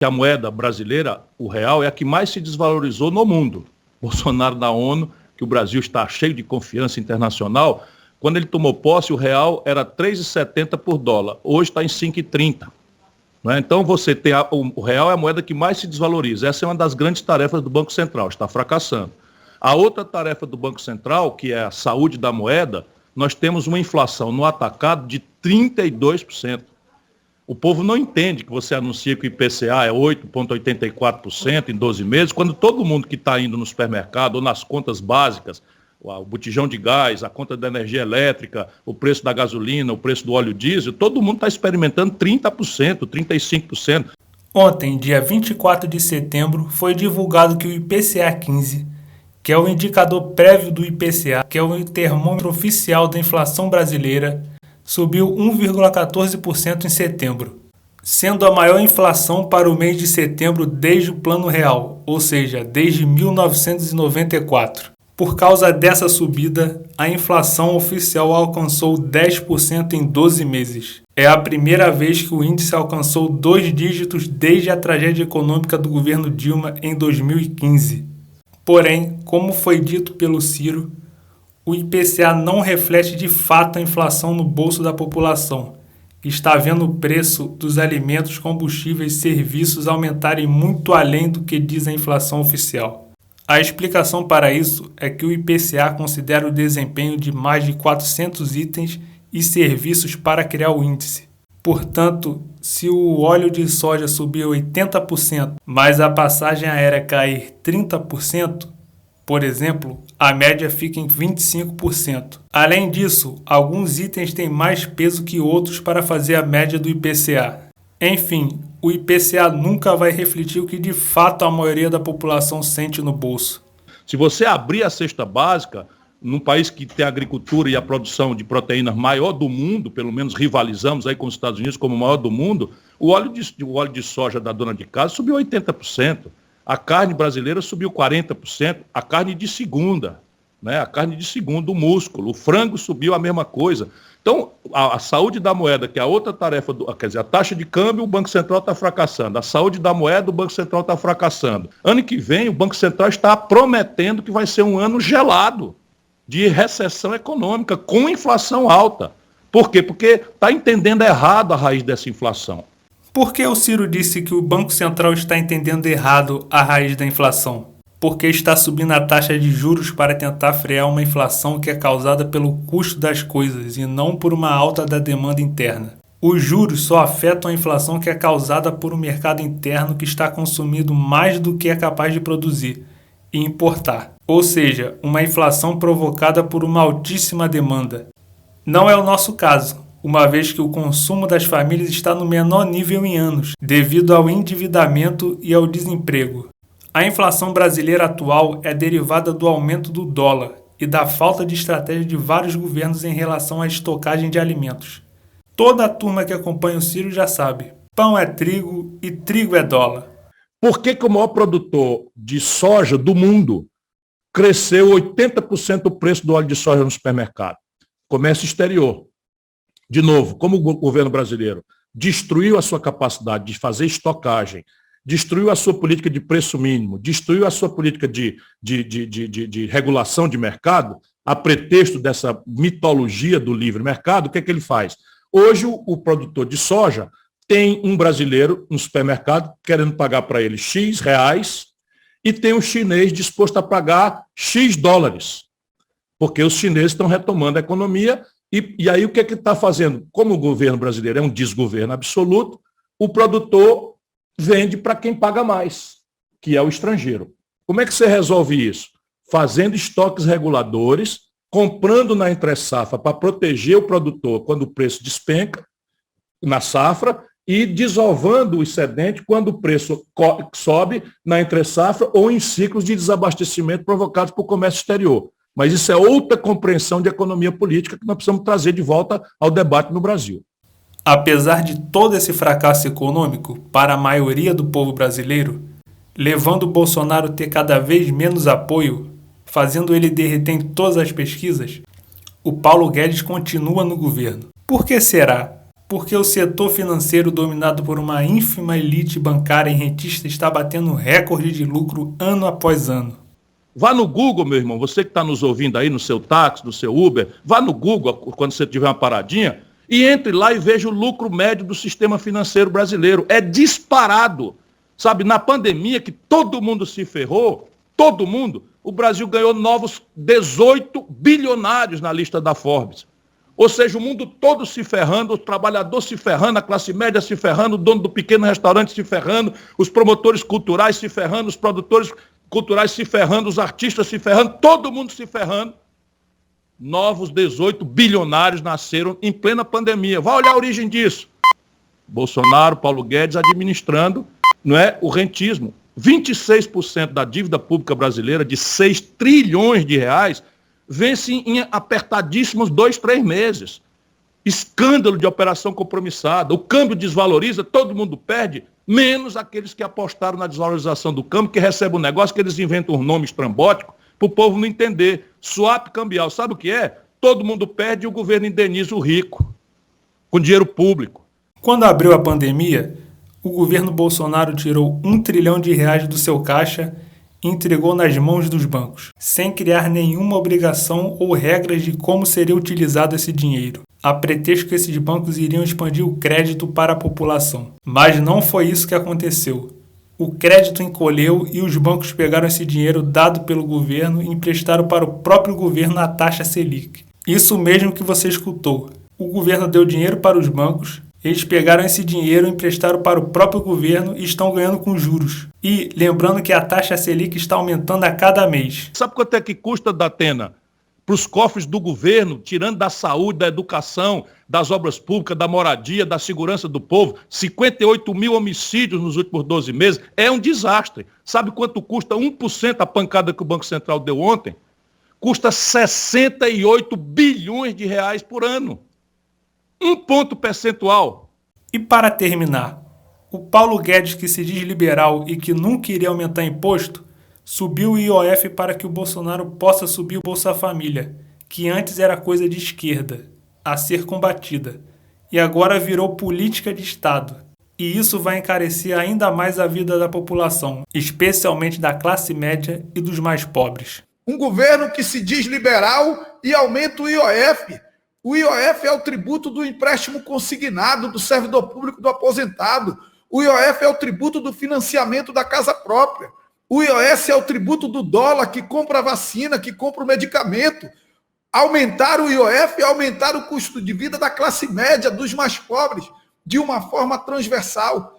que a moeda brasileira, o real, é a que mais se desvalorizou no mundo. Bolsonaro na ONU, que o Brasil está cheio de confiança internacional, quando ele tomou posse, o real era 3,70 por dólar. Hoje está em 5,30. Né? Então, você tem o real é a moeda que mais se desvaloriza. Essa é uma das grandes tarefas do Banco Central, está fracassando. A outra tarefa do Banco Central, que é a saúde da moeda, nós temos uma inflação no atacado de 32%. O povo não entende que você anuncia que o IPCA é 8,84% em 12 meses, quando todo mundo que está indo no supermercado ou nas contas básicas, o botijão de gás, a conta da energia elétrica, o preço da gasolina, o preço do óleo diesel, todo mundo está experimentando 30%, 35%. Ontem, dia 24 de setembro, foi divulgado que o IPCA 15, que é o indicador prévio do IPCA, que é o termômetro oficial da inflação brasileira, subiu 1,14% em setembro, sendo a maior inflação para o mês de setembro desde o Plano Real, ou seja, desde 1994. Por causa dessa subida, a inflação oficial alcançou 10% em 12 meses. É a primeira vez que o índice alcançou 2 dígitos desde a tragédia econômica do governo Dilma em 2015. Porém, como foi dito pelo Ciro, o IPCA não reflete de fato a inflação no bolso da população, que está vendo o preço dos alimentos, combustíveis e serviços aumentarem muito além do que diz a inflação oficial. A explicação para isso é que o IPCA considera o desempenho de mais de 400 itens e serviços para criar o índice. Portanto, se o óleo de soja subir 80%, mas a passagem aérea cair 30%, por exemplo, a média fica em 25%. Além disso, alguns itens têm mais peso que outros para fazer a média do IPCA. Enfim, o IPCA nunca vai refletir o que de fato a maioria da população sente no bolso. Se você abrir a cesta básica, num país que tem a agricultura e a produção de proteínas maior do mundo, pelo menos rivalizamos aí com os Estados Unidos como o maior do mundo, o óleo de soja da dona de casa subiu 80%. A carne brasileira subiu 40%, a carne de segunda, né? A carne de segundo, o músculo, o frango subiu a mesma coisa. Então, a saúde da moeda, que é a outra tarefa, quer dizer, a taxa de câmbio, o Banco Central está fracassando. A saúde da moeda, o Banco Central está fracassando. Ano que vem, o Banco Central está prometendo que vai ser um ano gelado, de recessão econômica, com inflação alta. Por quê? Porque está entendendo errado a raiz dessa inflação. Por que o Ciro disse que o Banco Central está entendendo errado a raiz da inflação? Porque está subindo a taxa de juros para tentar frear uma inflação que é causada pelo custo das coisas e não por uma alta da demanda interna. Os juros só afetam a inflação que é causada por um mercado interno que está consumindo mais do que é capaz de produzir e importar. Ou seja, uma inflação provocada por uma altíssima demanda. Não é o nosso caso, uma vez que o consumo das famílias está no menor nível em anos, devido ao endividamento e ao desemprego. A inflação brasileira atual é derivada do aumento do dólar e da falta de estratégia de vários governos em relação à estocagem de alimentos. Toda a turma que acompanha o Ciro já sabe, pão é trigo e trigo é dólar. Por que o maior produtor de soja do mundo cresceu 80% o preço do óleo de soja no supermercado? Comércio exterior. De novo, como o governo brasileiro destruiu a sua capacidade de fazer estocagem, destruiu a sua política de preço mínimo, destruiu a sua política de regulação de mercado, a pretexto dessa mitologia do livre mercado, o que é que ele faz? Hoje, o produtor de soja tem um brasileiro no supermercado querendo pagar para ele X reais e tem um chinês disposto a pagar X dólares, porque os chineses estão retomando a economia. E aí o que é que está fazendo? Como o governo brasileiro é um desgoverno absoluto, o produtor vende para quem paga mais, que é o estrangeiro. Como é que você resolve isso? Fazendo estoques reguladores, comprando na entre-safra para proteger o produtor quando o preço despenca na safra e desovando o excedente quando o preço sobe na entre-safra ou em ciclos de desabastecimento provocados por comércio exterior. Mas isso é outra compreensão de economia política que nós precisamos trazer de volta ao debate no Brasil. Apesar de todo esse fracasso econômico para a maioria do povo brasileiro, levando o Bolsonaro a ter cada vez menos apoio, fazendo ele derreter em todas as pesquisas, o Paulo Guedes continua no governo. Por que será? Porque o setor financeiro dominado por uma ínfima elite bancária e rentista está batendo recorde de lucro ano após ano. Vá no Google, meu irmão, você que está nos ouvindo aí no seu táxi, no seu Uber, vá no Google quando você tiver uma paradinha e entre lá e veja o lucro médio do sistema financeiro brasileiro. É disparado. Sabe, na pandemia que todo mundo se ferrou, todo mundo, o Brasil ganhou novos 18 bilionários na lista da Forbes. Ou seja, o mundo todo se ferrando, o trabalhador se ferrando, a classe média se ferrando, o dono do pequeno restaurante se ferrando, os promotores culturais se ferrando, os produtores culturais se ferrando, os artistas se ferrando, todo mundo se ferrando. Novos 18 bilionários nasceram em plena pandemia. Vai olhar a origem disso. Bolsonaro, Paulo Guedes administrando, não é, o rentismo. 26% da dívida pública brasileira, de 6 trilhões de reais, vence em apertadíssimos 2, 3 meses. Escândalo de operação compromissada. O câmbio desvaloriza, todo mundo perde, menos aqueles que apostaram na desvalorização do câmbio, que recebem um negócio que eles inventam um nome estrambótico para o povo não entender. Swap cambial, sabe o que é? Todo mundo perde e o governo indeniza o rico, com dinheiro público. Quando abriu a pandemia, o governo Bolsonaro tirou R$1 trilhão do seu caixa e entregou nas mãos dos bancos, sem criar nenhuma obrigação ou regras de como seria utilizado esse dinheiro, a pretexto que esses bancos iriam expandir o crédito para a população. Mas não foi isso que aconteceu. O crédito encolheu e os bancos pegaram esse dinheiro dado pelo governo e emprestaram para o próprio governo a taxa Selic. Isso mesmo que você escutou. O governo deu dinheiro para os bancos, eles pegaram esse dinheiro, emprestaram para o próprio governo e estão ganhando com juros. E lembrando que a taxa Selic está aumentando a cada mês. Sabe quanto é que custa, Datena, para os cofres do governo, tirando da saúde, da educação, das obras públicas, da moradia, da segurança do povo? 58 mil homicídios nos últimos 12 meses. É um desastre. Sabe quanto custa 1% a pancada que o Banco Central deu ontem? Custa 68 bilhões de reais por ano. 1 ponto percentual. E para terminar, o Paulo Guedes, que se diz liberal e que nunca iria aumentar imposto, subiu o IOF para que o Bolsonaro possa subir o Bolsa Família, que antes era coisa de esquerda, a ser combatida, e agora virou política de Estado. E isso vai encarecer ainda mais a vida da população, especialmente da classe média e dos mais pobres. Um governo que se diz liberal e aumenta o IOF. O IOF é o tributo do empréstimo consignado do servidor público do aposentado. O IOF é o tributo do financiamento da casa própria. O IOF é o tributo do dólar que compra a vacina, que compra o medicamento. Aumentar o IOF é aumentar o custo de vida da classe média, dos mais pobres, de uma forma transversal.